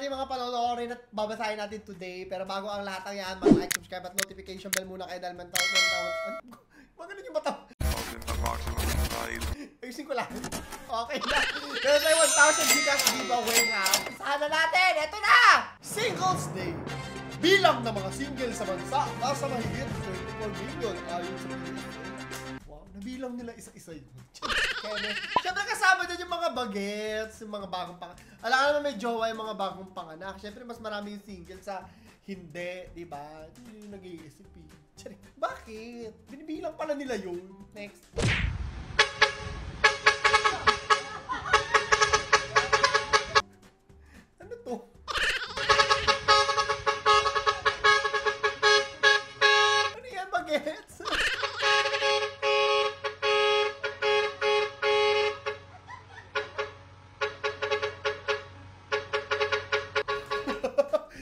ating mga panonoorin at babasahin natin today. Pero bago ang lahat ng yan, mag-like, subscribe at notification bell muna kayo dahil magaling yung mata. Ayusin ko lang. Okay na. Pero tayo 1,000 Gcash giveaway nga. Sana natin. Ito na! Singles Day. Bilang ng mga single sa bansa, nasa mahigit 24 million ayon sa PDEA. Wow, nabilang nila isa-isa yun. Siyempre kasama dyan yung mga bagets, yung mga bagong panganak. Alam ka naman may jowa yung mga bagong panganak. Siyempre mas marami yung single sa hindi, di ba? Hindi yung nag-iisip eh. Bakit? Binibilang pala nila yun. Next. Ano to? Ano yan, bagets?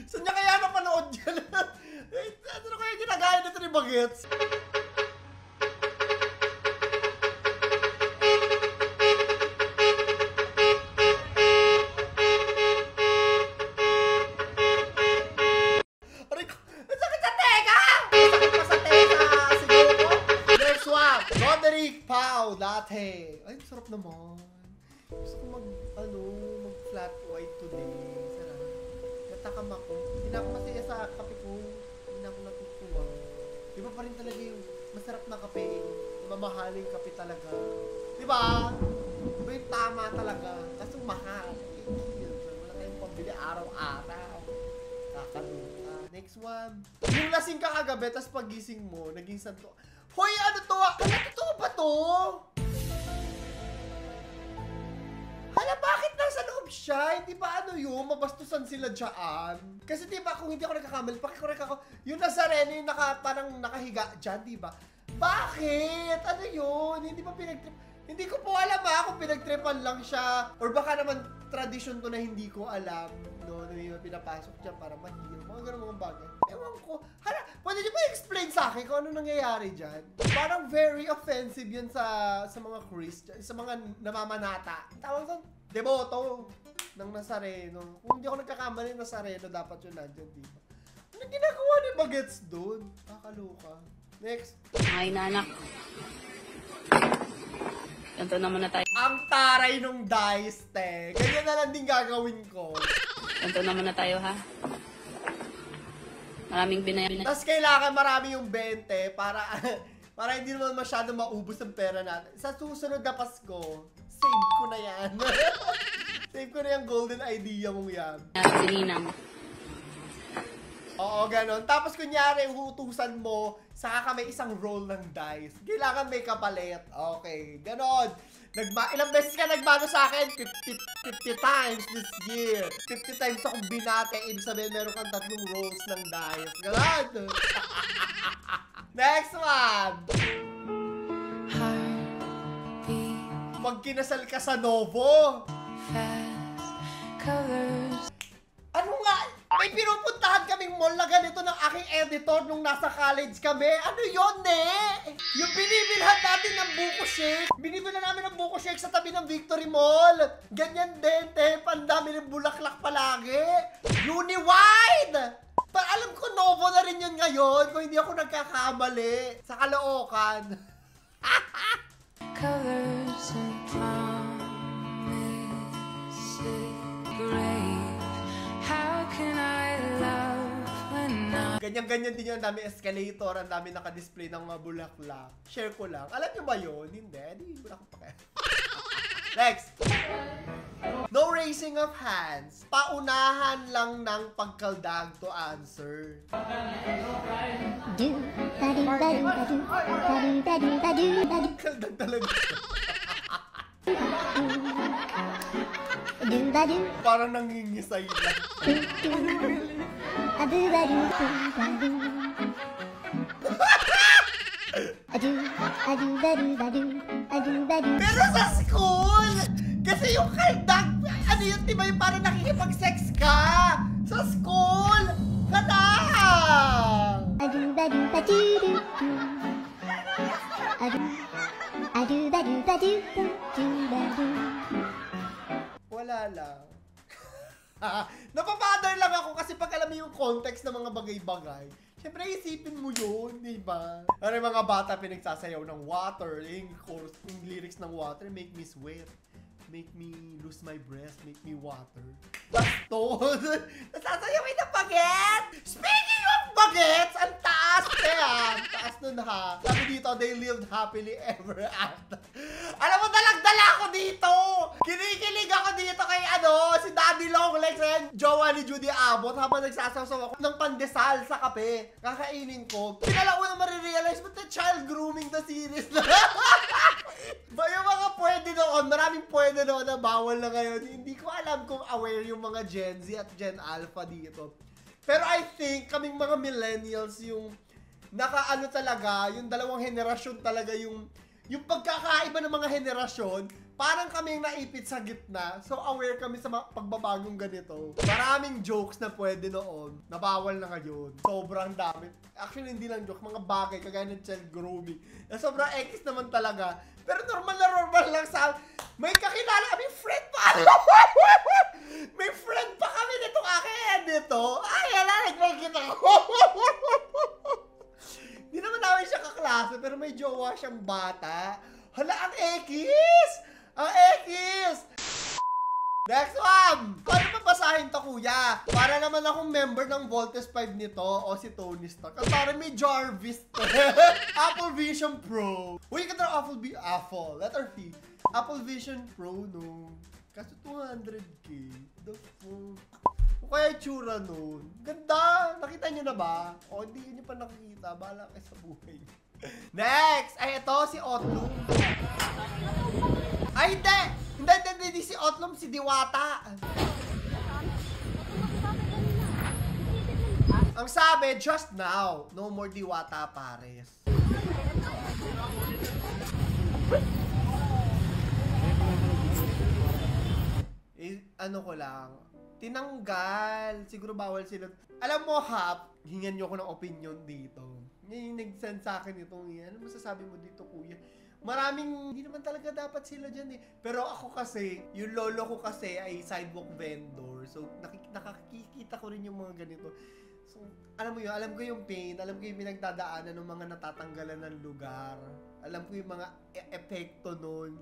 Saan niya kaya napanood yan? Ano kaya ginagaya nito ni bagets? Roderick Pau Latte. Ay, sarap naman. Gusto ko mag-flat white today. Sarap. Natakam ako. Hindi na ako masaya sa kape ko. Hindi na ako natutuwa. Iba pa rin talaga yung masarap na kape. Mamahaling kape talaga. Diba? Iba yung tama talaga. Kaso mahal. Wala tayong pambili araw-araw. Kakaluka. Next one. Yung lasing ka kagabi, tas pagising mo, naging santo. Hoy, ano to? Ano totoo ba to? Hala, bakit nasa loob siya? Hindi ba ano yun? Mabastusan sila dyan? Kasi diba, kung hindi ako nagkakamali, pakikorek ako, yung Nazareno yung parang nakahiga dyan, diba? Bakit? Ano yun? Hindi ba pinagtrip? Hindi ko po alam kung pinagtripan lang siya. Or baka naman tradition to na hindi ko alam. No, na yung pinapasok dyan para mahilo. Mga ganun mga bagay. Ewan ko. Hala, pwede niyo ba explain sa akin kung ano nangyayari dyan? Parang very offensive yun sa mga Christian, sa mga namamanata. Tawag sa deboto ng Nazareno. Kung hindi ako nagkakamali, Nazareno dapat yun nandyan, diba? Ano ginagawa ni Bagets doon? Kakaluka. Next. Ay, nanak. Ganto naman na tayo. Ang taray nung dice, te. Ganyan na lang din gagawin ko. Ganto naman na tayo, ha? Maraming binayan. Tapos kailangan marami yung 20 para hindi naman masyado maubos ang pera natin. Sa susunod na Pasko, save ko na yan. Save ko na yung golden idea mong yan. Sininang. Oo, ganon. Tapos kunyari, hutusan mo, saka ka may isang roll ng dice. Kailangan may kapalit. Okay, ganon. Ilang beses ka nagmano sa akin? 50 times this year. 50 times akong binate. Ibig sabihin, meron kang 3 rolls ng dice. Ganon. Next one. Magkinasal ka sa Novo. Ano nga? May pinupuntahan kaming mall na ganito ng aking editor nung nasa college kami. Ano yun, ne? Yung binibilhan natin ng buko shake. Binibilhan namin ng buko shake sa tabi ng Victory Mall. Ganyan din, te. Pandami ng bulaklak palagi. Uniwide! Alam ko, Novo na rin yun ngayon kung hindi ako nagkakamali. Sa Caloocan. Colors and promises great. How can I love when I... Ganyan-ganyan din yun. Ang dami escalator, ang dami nakadisplay ng mga bulaklak. Share ko lang. Alam nyo ba yun? Hindi. Hindi wala akong pake. Next. No raising of hands. Paunahan lang ng pagkaldag to answer. Kaldag talaga. Parang nangingisay lang. Pero sa school, kasi yung kaldag, ano yun, diba yung parang nakikipag-sex ka? Sa school, ka lang! Wala lang. Napapather lang ako kasi pag alam mo yung context ng mga bagay-bagay, syempre isipin mo yun, di ba? Ano yung mga bata pinagsasayaw ng water, yung chorus, yung lyrics ng water, make me sweat, make me lose my breath, make me water. Bastos! Nasasayawin ng baget! Speaking of bagets, ang taas kaya! Taas nun ha. Sabi dito, they lived happily ever after. Alam mo, dalag-dala ako dito! Kinikilig ako dito kay si Daddy Longlegs and jowa ni Judy Abbott habang nagsasasaw ako ng pandesal sa kape. Kakainin ko. Pinalauna marirealize mo na child grooming na series na. Ba yung mga pwede noon, maraming pwede noon na bawal na ngayon. Hindi ko alam kung aware yung mga Gen Z at Gen Alpha dito. Pero I think kaming mga millennials yung nakaano talaga, yung dalawang henerasyon talaga yung pagkakaiba ng mga henerasyon, parang kaming naipit sa gitna. So aware kami sa pagbabagong ganito. Maraming jokes na pwede noon, nabawal na ngayon. Sobrang dami. Actually, hindi lang joke, mga bagay kagaya ng child grooming. Na sobrang X naman talaga. Pero normal lang sa... May kakilala kami, friend pa! May friend pa kami nitong akin dito. Ay, ala, nagmagkita ko. Di naman namin siya kaklase, pero may jowa siyang bata. Hala, ang ekis! Ang ekis! Next one! Paano mabasahin to, kuya? Para naman akong member ng Voltes 5 nito o si Tony Stark. At parang may Jarvis to. Apple Vision Pro. Uy, ka Apple. Letter P. Apple Vision Pro, no? Kaso 200k. The fuck? O kaya itsura nun. Ganda! Nakita nyo na ba? O hindi nyo pa nakikita. Bahala kayo sa buhay. Next! Ay, ito si Otlum. Ay, hindi! Hindi si Otlum, si Diwata. Ang sabi, just now, no more Diwata pares. Ano ko lang, tinanggal. Siguro bawal sila. Alam mo, Hap, hingan nyo ko ng opinion dito. Yung nag-send sa akin itong yan. Ano masasabi mo dito, kuya? Maraming, hindi naman talaga dapat sila dyan eh. Pero ako kasi, yung lolo ko kasi ay sidewalk vendor. So, nakikita ko rin yung mga ganito. So, alam mo yun, alam ko yung pain, alam ko yung pinagdadaanan ng mga natatanggalan ng lugar. Alam ko yung mga epekto nun.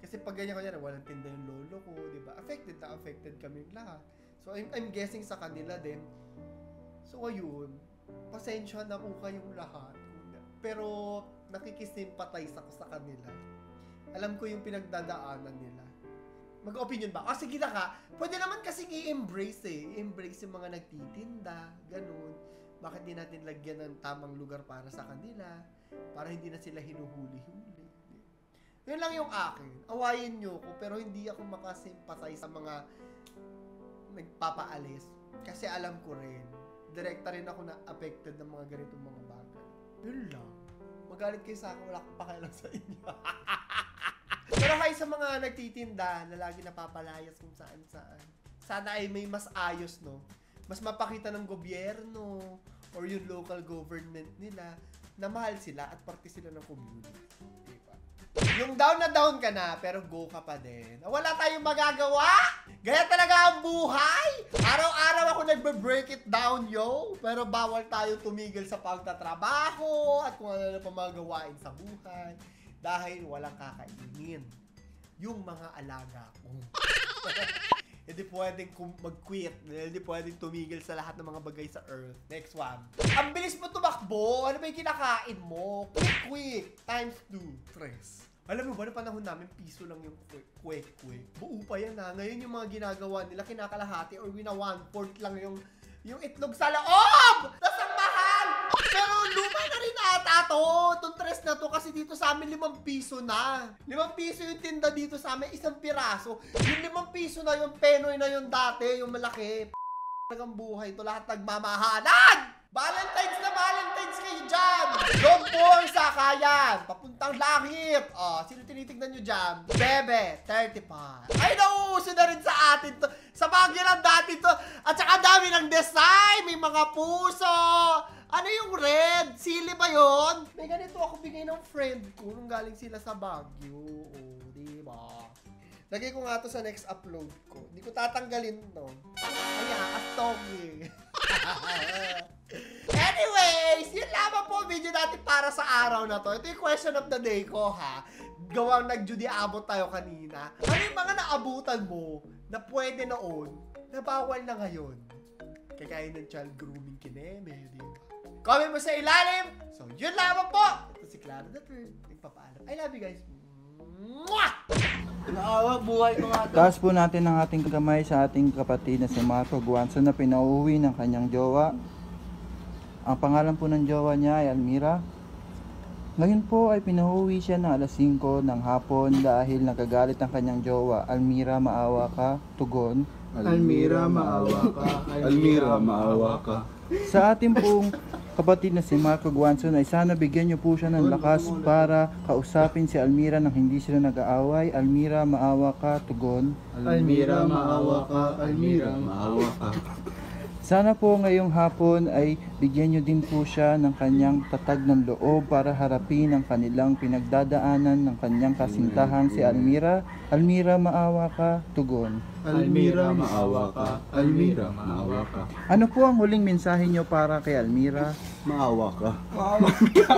Kasi pag ganyan ko yan, walang tinda yung lolo ko, di ba? Affected kami lahat. So, I'm guessing sa kanila din. So, ayun. Pasensya na po kayong lahat. Pero, nakikisimpatize ako sa kanila. Alam ko yung pinagdadaanan nila. Mag-opinion ba? Sige na ka. Pwede naman kasing i-embrace eh. I-embrace yung mga nagtitinda. Ganun. Bakit di natin lagyan ng tamang lugar para sa kanila? Para hindi na sila hinuhuli-huli. Yun lang yung akin. Awayin nyo ko, pero hindi ako makasimpatize sa mga nagpapaalis. Kasi alam ko rin, direkta rin ako na affected ng mga ganitong mga bagay. Yun lang. Magalit kayo sa akin, wala akong pakialam sa inyo. Pero hi sa mga nagtitinda na lagi napapalayas kung saan-saan. Sana ay may mas ayos, no? Mas mapakita ng gobyerno or yung local government nila na mahal sila at parte sila ng community. Diba? Yung down na down ka na, pero go ka pa din. Wala tayong magagawa! Gaya talaga ang buhay! Araw-araw ako nagbe-break it down, yo! Pero bawal tayo tumigil sa pagtatrabaho at kung ano na pa mga gawain sa buhay. Dahil walang kakainin. Yung mga alaga ko. Hindi pwedeng mag-quit. Hindi pwedeng tumigil sa lahat ng mga bagay sa earth. Next one. Ang bilis mo tumakbo. Ano ba yung kinakain mo? Quick. Times 2. Stress. Alam mo ba, na panahon namin, piso lang yung quick. Buo pa yan ha. Ngayon yung mga ginagawa nila, kinakalahati or wina 1/4 lang yung itlog sa loob! Tas ang mahal! Pero luma na rin ata to. Itong tres na to kasi dito sa amin 5 piso na. 5 piso yung tinda dito sa amin, 1 piraso. Yung 5 piso na yung Penoy na yung dati, yung malaki. Talagang buhay to, lahat nagmamahalan! Valentine's na Valentine's kayo dyan! Don't force Sakayan! Papuntang langit! Sino tinitignan nyo dyan? Bebe, 35. Ay, nauuso na rin sa atin to. Sa Baguio lang dati to. At saka dami ng design. May mga puso. Ano yung red? Sili ba yun? May ganito ako bigay ng friend ko nung galing sila sa Baguio. Diba? Lagay ko nga to sa next upload ko. Hindi ko tatanggalin to. Ay, astogi. Anyways, yun lamang po ang video natin para sa araw na to. Ito yung question of the day ko, ha? Gawang nag-Judy-abot tayo kanina. Ano yung mga naabutan mo na pwede noon, na bawal na ngayon? Kagaya ng child grooming kineme, di ba? Comment mo sa ilalim! So, yun lamang po! Ito si Clara the Third. Nagpapaalam. I love you guys. Mwah! Naawa, buhay ko nga. Taas po natin ang ating kamay sa ating kapatid na si Marco Guanzo na pinauwi ng kanyang jowa. Ang pangalan po ng jowa niya ay Almira. Ngayon po ay pinauwi siya ng alas 5 ng hapon dahil nagagalit ang kanyang jowa. Almira, maawa ka, tugon. Almira, maawa ka. Almira, maawa ka. Sa ating pong kapatid na si Marco Guanzo ay sana bigyan niyo po siya ng lakas para kausapin si Almira nang hindi sila nag-aaway. Almira, maawa ka, tugon. Almira, maawa ka. Almira, maawa ka. Sana po ngayong hapon ay bigyan niyo din po siya ng kanyang tatag ng loob para harapin ang kanilang pinagdadaanan ng kanyang kasintahang si Almira. Almira, maawa ka, tugon. Almira, maawa ka. Almira, maawa ka. Ano po ang huling mensahe niyo para kay Almira? Maawa ka. Maawa ka.